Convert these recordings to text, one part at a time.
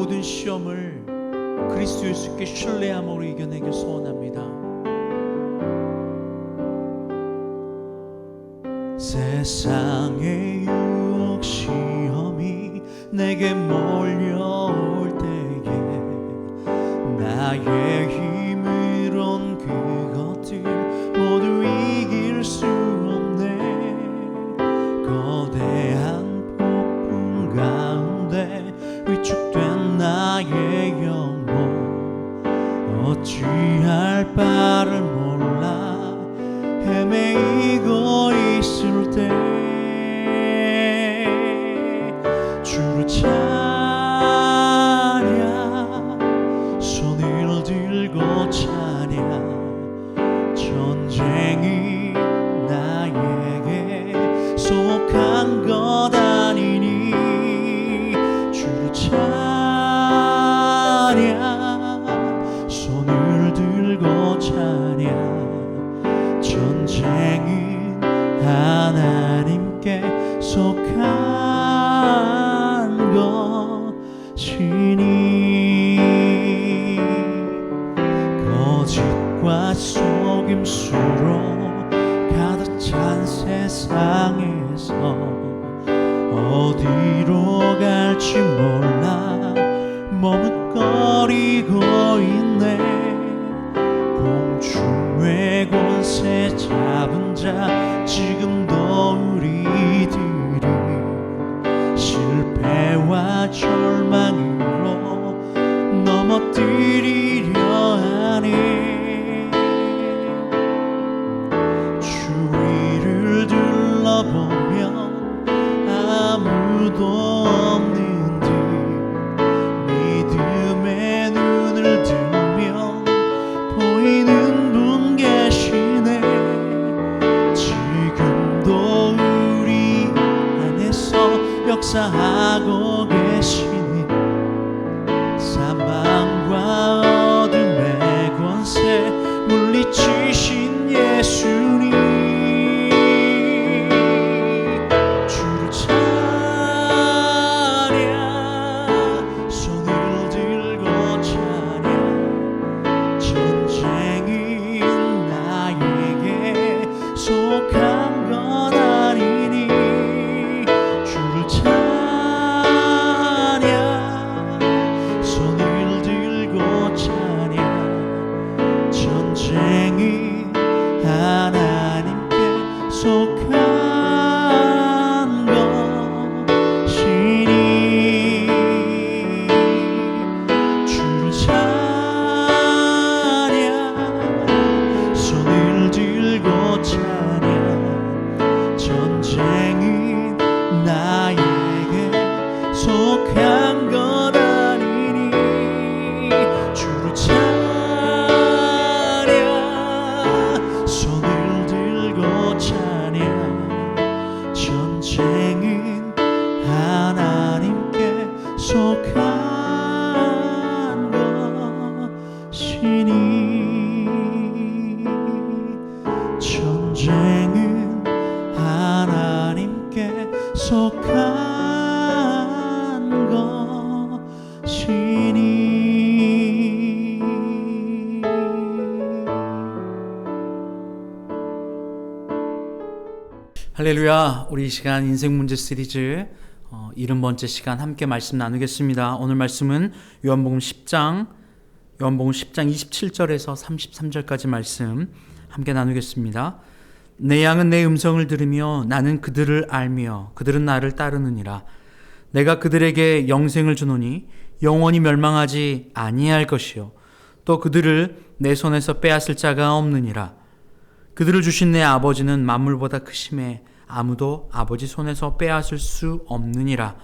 모든 시험을 그리스도 예수께 신뢰함으로 이겨내길 소원합니다. 세상의 유혹 시험이 내게 몰려올 때에 나의 힘으론 그것들 모두 이길 수 없네. 거대한 폭풍 가운데 위축된 나의 영혼 어찌할 바를 몰라 헤매이고 있을 때 주를 찬양 손을 들고 찬양 전쟁이 나에게 속한 것 아니니 주를 찬양 손을 들고 찬양 전쟁은 하나님께 속한 것이니 거짓과 속임수로 가득 찬 세상에서 어디로 갈지 몰라 머뭇거리고 있네. 공중의 권세 잡은 자 지금도 우리들이 실패와 절망으로 넘어뜨리려 하네. 주위를 둘러보면 아무도 없는 듯 믿음의 눈을 들면 보이는 분 계시네. 지금도 우리 안에서 역사하고 계시니 사망과 어둠의 권세 물리치신 예수님 주를 찬양 손을 들고 찬양 전쟁은 나에게 속한 것 아니니 주를 찬양 손을 들고 찬양 전쟁은 하나님께 속한 것이니 주를 찬양 손을 들고 찬양 전쟁은 나에게 속한 것 아니니 주를 찬양 손을 들고 찬양 전쟁은 하나님께 속한 것이니 전쟁은 하나님께 속한 것이니. 할렐루야. 우리 이 시간 인생 문제 시리즈 70번째 시간 함께 말씀 나누겠습니다. 오늘 말씀은 요한복음 10장 27절에서 33절까지 말씀 함께 나누겠습니다. 내 양은 내 음성을 들으며 나는 그들을 알며 그들은 나를 따르느니라. 내가 그들에게 영생을 주노니 영원히 멸망하지 아니할 것이요 또 그들을 내 손에서 빼앗을 자가 없느니라. 그들을 주신 내 아버지는 만물보다 크심에 아무도 아버지 손에서 빼앗을 수 없느니라.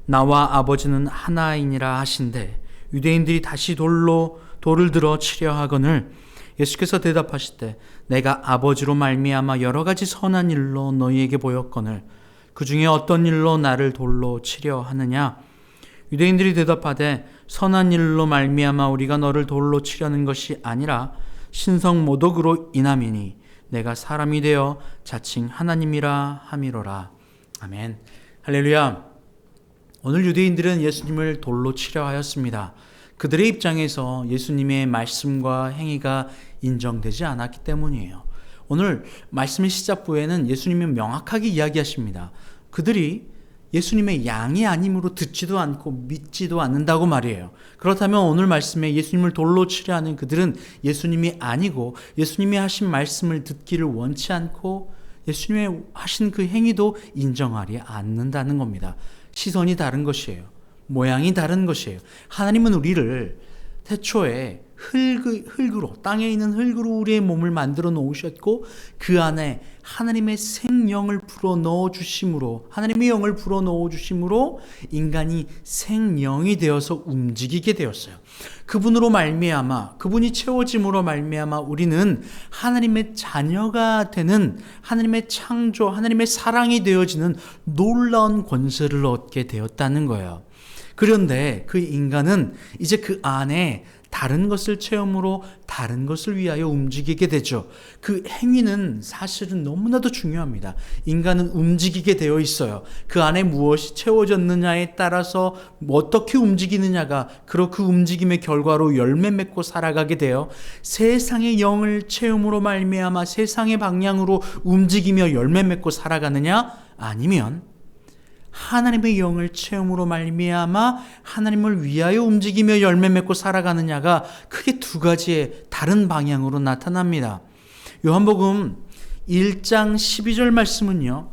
나와 아버지는 하나이니라 하신대 유대인들이 다시 돌을 들어 치려 하거늘 예수께서 대답하시되 내가 아버지로 말미암아 여러 가지 선한 일로 너희에게 보였거늘 그 중에 어떤 일로 나를 돌로 치려 하느냐. 유대인들이 대답하되 선한 일로 말미암아 우리가 너를 돌로 치려는 것이 아니라 신성 모독으로 인함이니 내가 사람이 되어 자칭 하나님이라 함이로라. 아멘. 할렐루야. 오늘 유대인들은 예수님을 돌로 치려 하였습니다. 그들의 입장에서 예수님의 말씀과 행위가 인정되지 않았기 때문이에요. 오늘 말씀의 시작부에는 예수님이 명확하게 이야기하십니다. 그들이 예수님의 양이 아님으로 듣지도 않고 믿지도 않는다고 말이에요. 그렇다면 오늘 말씀에 예수님을 돌로 치려 하는 그들은 예수님이 아니고 예수님이 하신 말씀을 듣기를 원치 않고 예수님의 하신 그 행위도 인정하지 않는다는 겁니다. 시선이 다른 것이에요. 모양이 다른 것이에요. 하나님은 우리를 태초에 흙으로, 땅에 있는 흙으로 우리의 몸을 만들어 놓으셨고 그 안에 하나님의 생명을 불어 넣어 주심으로, 하나님의 영을 불어 넣어 주심으로 인간이 생명이 되어서 움직이게 되었어요. 그분으로 말미암아, 그분이 채워짐으로 말미암아 우리는 하나님의 자녀가 되는, 하나님의 창조, 하나님의 사랑이 되어지는 놀라운 권세를 얻게 되었다는 거예요. 그런데 그 인간은 이제 그 안에 다른 것을 체험으로 다른 것을 위하여 움직이게 되죠. 그 행위는 사실은 너무나도 중요합니다. 인간은 움직이게 되어 있어요. 그 안에 무엇이 채워졌느냐에 따라서 어떻게 움직이느냐가 그 움직임의 결과로 열매 맺고 살아가게 돼요. 세상의 영을 체험으로 말미암아 세상의 방향으로 움직이며 열매 맺고 살아가느냐? 아니면 하나님의 영을 체험으로 말미암아 하나님을 위하여 움직이며 열매 맺고 살아가느냐가 크게 두 가지의 다른 방향으로 나타납니다. 요한복음 1장 12절 말씀은요,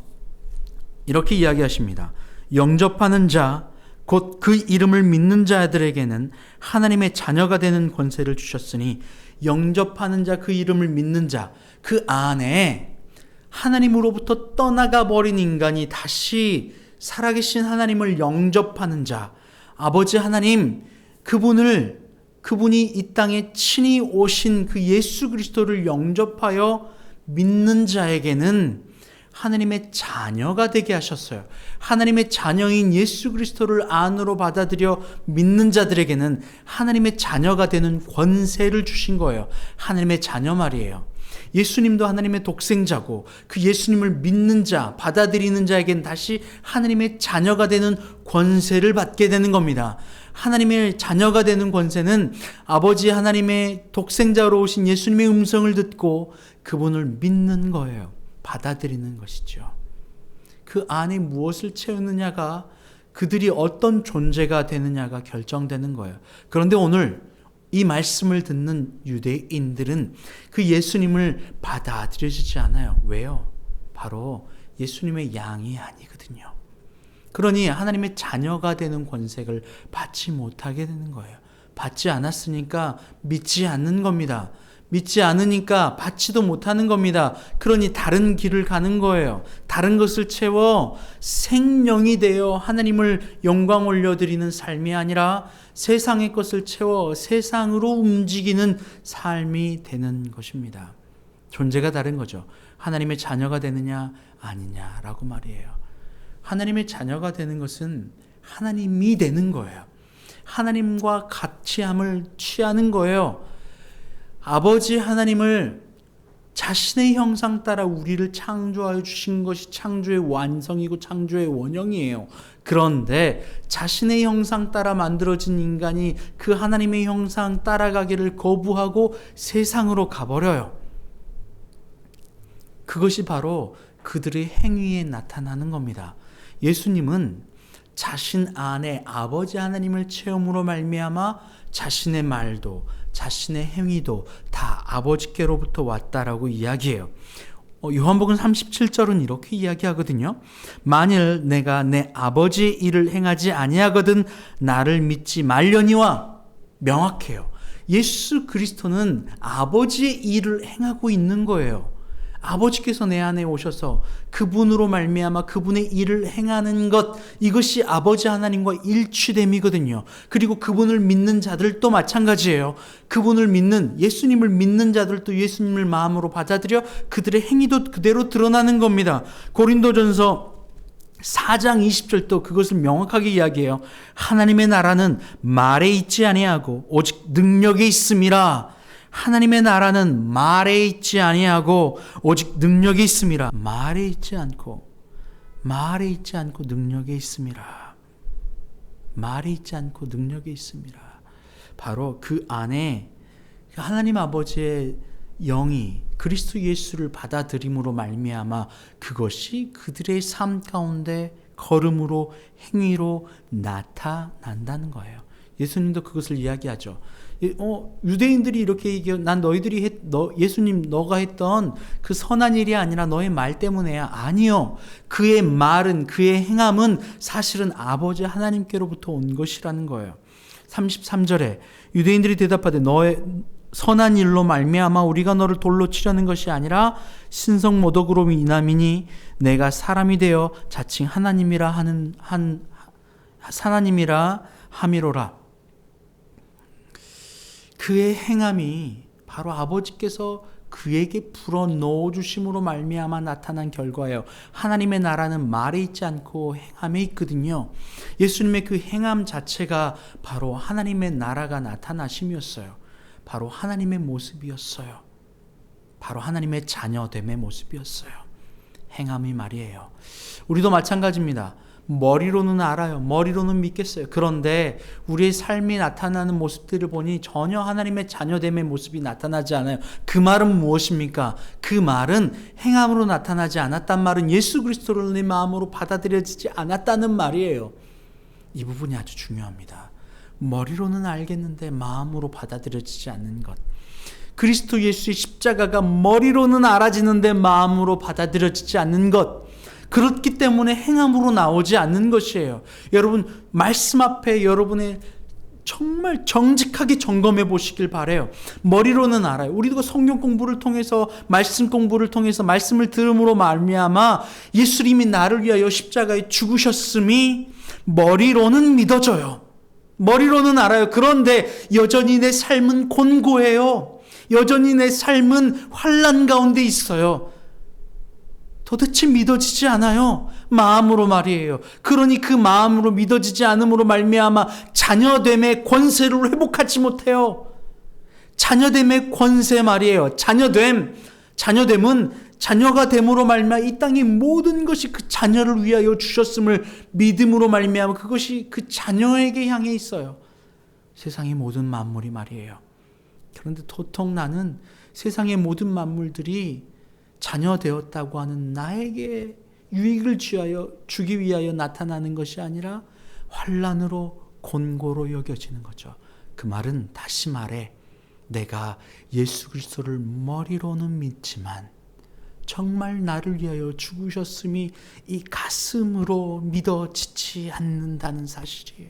이렇게 이야기하십니다. 영접하는 자, 곧 그 이름을 믿는 자들에게는 하나님의 자녀가 되는 권세를 주셨으니, 영접하는 자, 그 이름을 믿는 자, 그 안에 하나님으로부터 떠나가 버린 인간이 다시 살아계신 하나님을 영접하는 자, 아버지 하나님, 그분이 이 땅에 친히 오신 그 예수 그리스도를 영접하여 믿는 자에게는 하나님의 자녀가 되게 하셨어요. 하나님의 자녀인 예수 그리스도를 안으로 받아들여 믿는 자들에게는 하나님의 자녀가 되는 권세를 주신 거예요. 하나님의 자녀 말이에요. 예수님도 하나님의 독생자고 그 예수님을 믿는 자, 받아들이는 자에겐 다시 하나님의 자녀가 되는 권세를 받게 되는 겁니다. 하나님의 자녀가 되는 권세는 아버지 하나님의 독생자로 오신 예수님의 음성을 듣고 그분을 믿는 거예요. 받아들이는 것이죠. 그 안에 무엇을 채우느냐가, 그들이 어떤 존재가 되느냐가 결정되는 거예요. 그런데 오늘 이 말씀을 듣는 유대인들은 그 예수님을 받아들여지지 않아요. 왜요? 바로 예수님의 양이 아니거든요. 그러니 하나님의 자녀가 되는 권세를 받지 못하게 되는 거예요. 받지 않았으니까 믿지 않는 겁니다. 믿지 않으니까 받지도 못하는 겁니다. 그러니 다른 길을 가는 거예요. 다른 것을 채워 생명이 되어 하나님을 영광 올려드리는 삶이 아니라 세상의 것을 채워 세상으로 움직이는 삶이 되는 것입니다. 존재가 다른 거죠. 하나님의 자녀가 되느냐 아니냐라고 말이에요. 하나님의 자녀가 되는 것은 하나님이 되는 거예요. 하나님과 같이함을 취하는 거예요. 아버지 하나님을 자신의 형상 따라 우리를 창조하여 주신 것이 창조의 완성이고 창조의 원형이에요. 그런데 자신의 형상 따라 만들어진 인간이 그 하나님의 형상 따라가기를 거부하고 세상으로 가버려요. 그것이 바로 그들의 행위에 나타나는 겁니다. 예수님은 자신 안에 아버지 하나님을 체험으로 말미암아 자신의 말도 자신의 행위도 다 아버지께로부터 왔다라고 이야기해요. 요한복음 37절은 이렇게 이야기하거든요. 만일 내가 내 아버지의 일을 행하지 아니하거든 나를 믿지 말려니와. 명확해요. 예수 그리스도는 아버지의 일을 행하고 있는 거예요. 아버지께서 내 안에 오셔서 그분으로 말미암아 그분의 일을 행하는 것, 이것이 아버지 하나님과 일치됨이거든요. 그리고 그분을 믿는 자들도 마찬가지예요. 그분을 믿는, 예수님을 믿는 자들도 예수님을 마음으로 받아들여 그들의 행위도 그대로 드러나는 겁니다. 고린도전서 4장 20절도 그것을 명확하게 이야기해요. 하나님의 나라는 말에 있지 아니하고 오직 능력에 있음이라. 하나님의 나라는 말에 있지 아니하고 오직 능력에 있음이라. 말에 있지 않고 능력에 있음이라. 말에 있지 않고 능력에 있습니다. 바로 그 안에 하나님 아버지의 영이 그리스도 예수를 받아들임으로 말미암아 그것이 그들의 삶 가운데 걸음으로 행위로 나타난다는 거예요. 예수님도 그것을 이야기하죠. 유대인들이 이렇게 얘기해요. 난 예수님 너가 했던 그 선한 일이 아니라 너의 말 때문에야. 아니요. 그의 말은, 그의 행함은 사실은 아버지 하나님께로부터 온 것이라는 거예요. 33절에 유대인들이 대답하되 너의 선한 일로 말미암아 우리가 너를 돌로 치려는 것이 아니라 신성 모독으로 인함이니 내가 사람이 되어 자칭 하나님이라 함이로라. 그의 행함이 바로 아버지께서 그에게 불어넣어 주심으로 말미암아 나타난 결과예요. 하나님의 나라는 말에 있지 않고 행함에 있거든요. 예수님의 그 행함 자체가 바로 하나님의 나라가 나타나심이었어요. 바로 하나님의 모습이었어요. 바로 하나님의 자녀됨의 모습이었어요. 행함이 말이에요. 우리도 마찬가지입니다. 머리로는 알아요. 머리로는 믿겠어요. 그런데 우리의 삶이 나타나는 모습들을 보니 전혀 하나님의 자녀됨의 모습이 나타나지 않아요. 그 말은 무엇입니까? 그 말은 행함으로 나타나지 않았단 말은 예수 그리스도를 내 마음으로 받아들여지지 않았다는 말이에요. 이 부분이 아주 중요합니다. 머리로는 알겠는데 마음으로 받아들여지지 않는 것. 그리스도 예수의 십자가가 머리로는 알아지는데 마음으로 받아들여지지 않는 것. 그렇기 때문에 행함으로 나오지 않는 것이에요. 여러분, 말씀 앞에 여러분의 정말 정직하게 점검해 보시길 바라요. 머리로는 알아요. 우리도 성경 공부를 통해서, 말씀 공부를 통해서 말씀을 들음으로 말미암아 예수님이 나를 위하여 십자가에 죽으셨음이 머리로는 믿어져요. 머리로는 알아요. 그런데 여전히 내 삶은 곤고해요. 여전히 내 삶은 환난 가운데 있어요. 도대체 믿어지지 않아요. 마음으로 말이에요. 그러니 그 마음으로 믿어지지 않음으로 말미암아 자녀됨의 권세를 회복하지 못해요. 자녀됨의 권세 말이에요. 자녀됨은 자녀가 됨으로 말미암아 이 땅의 모든 것이 그 자녀를 위하여 주셨음을 믿음으로 말미암아 그것이 그 자녀에게 향해 있어요. 세상의 모든 만물이 말이에요. 그런데 도통 나는 세상의 모든 만물들이 자녀 되었다고 하는 나에게 유익을 주기 위하여 나타나는 것이 아니라 환난으로 곤고로 여겨지는 거죠. 그 말은 다시 말해 내가 예수 그리스도를 머리로는 믿지만 정말 나를 위하여 죽으셨음이 이 가슴으로 믿어지지 않는다는 사실이에요.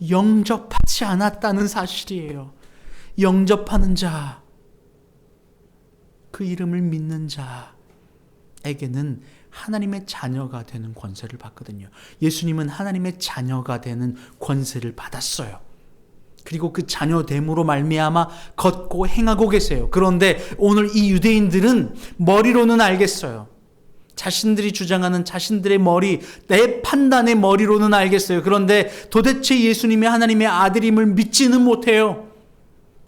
영접하지 않았다는 사실이에요. 영접하는 자, 그 이름을 믿는 자에게는 하나님의 자녀가 되는 권세를 받거든요. 예수님은 하나님의 자녀가 되는 권세를 받았어요. 그리고 그 자녀됨으로 말미암아 걷고 행하고 계세요. 그런데 오늘 이 유대인들은 머리로는 알겠어요. 자신들이 주장하는 자신들의 머리, 내 판단의 머리로는 알겠어요. 그런데 도대체 예수님이 하나님의 아들임을 믿지는 못해요.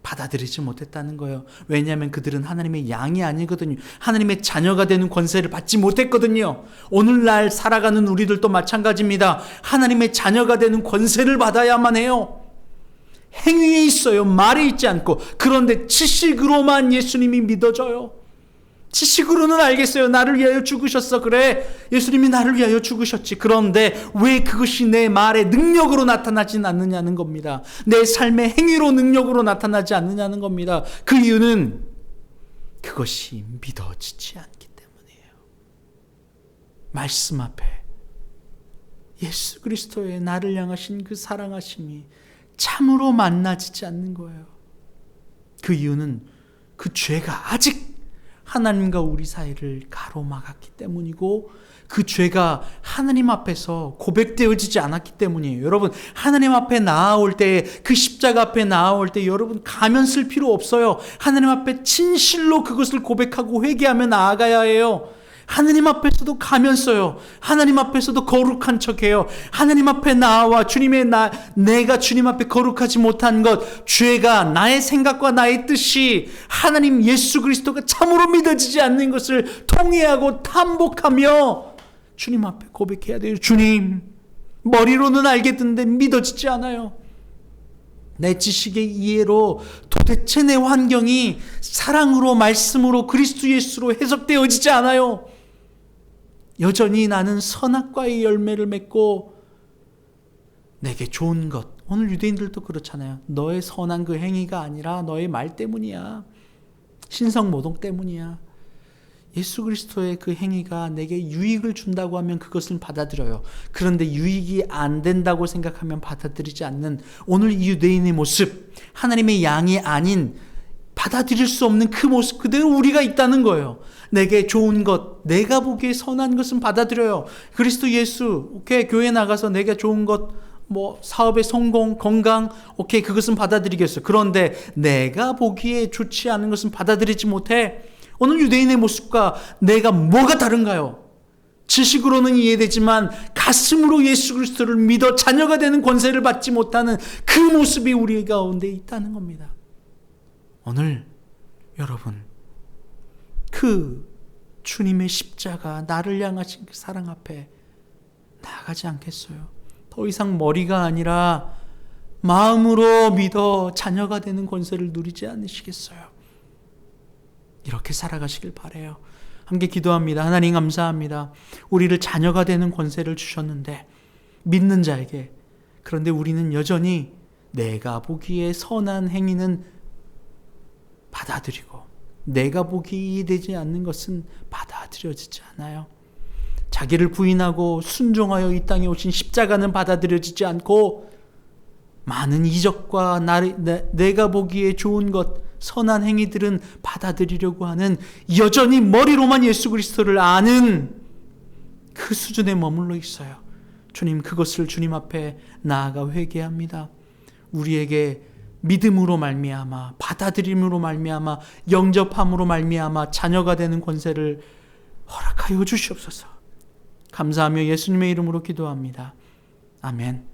받아들이지 못했다는 거예요. 왜냐하면 그들은 하나님의 양이 아니거든요. 하나님의 자녀가 되는 권세를 받지 못했거든요. 오늘날 살아가는 우리들도 마찬가지입니다. 하나님의 자녀가 되는 권세를 받아야만 해요. 행위에 있어요. 말에 있지 않고. 그런데 지식으로만 예수님이 믿어져요. 지식으로는 알겠어요. 나를 위하여 죽으셨어. 그래, 예수님이 나를 위하여 죽으셨지. 그런데 왜 그것이 내 말의 능력으로 나타나진 않느냐는 겁니다. 내 삶의 행위로 능력으로 나타나지 않느냐는 겁니다. 그 이유는 그것이 믿어지지 않기 때문이에요. 말씀 앞에 예수 그리스도의 나를 향하신 그 사랑하심이 참으로 만나지지 않는 거예요. 그 이유는 그 죄가 아직 하나님과 우리 사이를 가로막았기 때문이고 그 죄가 하나님 앞에서 고백되어지지 않았기 때문이에요. 여러분, 하나님 앞에 나아올 때, 그 십자가 앞에 나아올 때 여러분 가면 쓸 필요 없어요. 하나님 앞에 진실로 그것을 고백하고 회개하며 나아가야 해요. 하나님 앞에서도 가면 써요. 하나님 앞에서도 거룩한 척해요. 하나님 앞에 나와 내가 주님 앞에 거룩하지 못한 것, 죄가 나의 생각과 나의 뜻이 하나님 예수 그리스도가 참으로 믿어지지 않는 것을 통회하고 탐복하며 주님 앞에 고백해야 돼요. 주님, 머리로는 알겠는데 믿어지지 않아요. 내 지식의 이해로 도대체 내 환경이 사랑으로, 말씀으로, 그리스도 예수로 해석되어지지 않아요. 여전히 나는 선악과의 열매를 맺고 내게 좋은 것, 오늘 유대인들도 그렇잖아요. 너의 선한 그 행위가 아니라 너의 말 때문이야. 신성모독 때문이야. 예수 그리스도의 그 행위가 내게 유익을 준다고 하면 그것을 받아들여요. 그런데 유익이 안 된다고 생각하면 받아들이지 않는 오늘 이 유대인의 모습, 하나님의 양이 아닌 받아들일 수 없는 그 모습 그대로 우리가 있다는 거예요. 내게 좋은 것, 내가 보기에 선한 것은 받아들여요. 그리스도 예수, 오케이, 교회 나가서 내게 좋은 것, 사업의 성공, 건강, 오케이, 그것은 받아들이겠어요. 그런데 내가 보기에 좋지 않은 것은 받아들이지 못해. 오늘 유대인의 모습과 내가 뭐가 다른가요? 지식으로는 이해되지만 가슴으로 예수 그리스도를 믿어 자녀가 되는 권세를 받지 못하는 그 모습이 우리 가운데 있다는 겁니다. 오늘 여러분, 그 주님의 십자가, 나를 향하신 그 사랑 앞에 나아가지 않겠어요? 더 이상 머리가 아니라 마음으로 믿어 자녀가 되는 권세를 누리지 않으시겠어요? 이렇게 살아가시길 바라요. 함께 기도합니다. 하나님 감사합니다. 우리를 자녀가 되는 권세를 주셨는데 믿는 자에게, 그런데 우리는 여전히 내가 보기에 선한 행위는 받아들이고 내가 보기에 이해되지 않는 것은 받아들여지지 않아요. 자기를 부인하고 순종하여 이 땅에 오신 십자가는 받아들여지지 않고 많은 이적과 내가 보기에 좋은 것, 선한 행위들은 받아들이려고 하는, 여전히 머리로만 예수 그리스도를 아는 그 수준에 머물러 있어요. 주님, 그것을 주님 앞에 나아가 회개합니다. 우리에게 믿음으로 말미암아, 받아들임으로 말미암아, 영접함으로 말미암아 자녀가 되는 권세를 허락하여 주시옵소서. 감사하며 예수님의 이름으로 기도합니다. 아멘.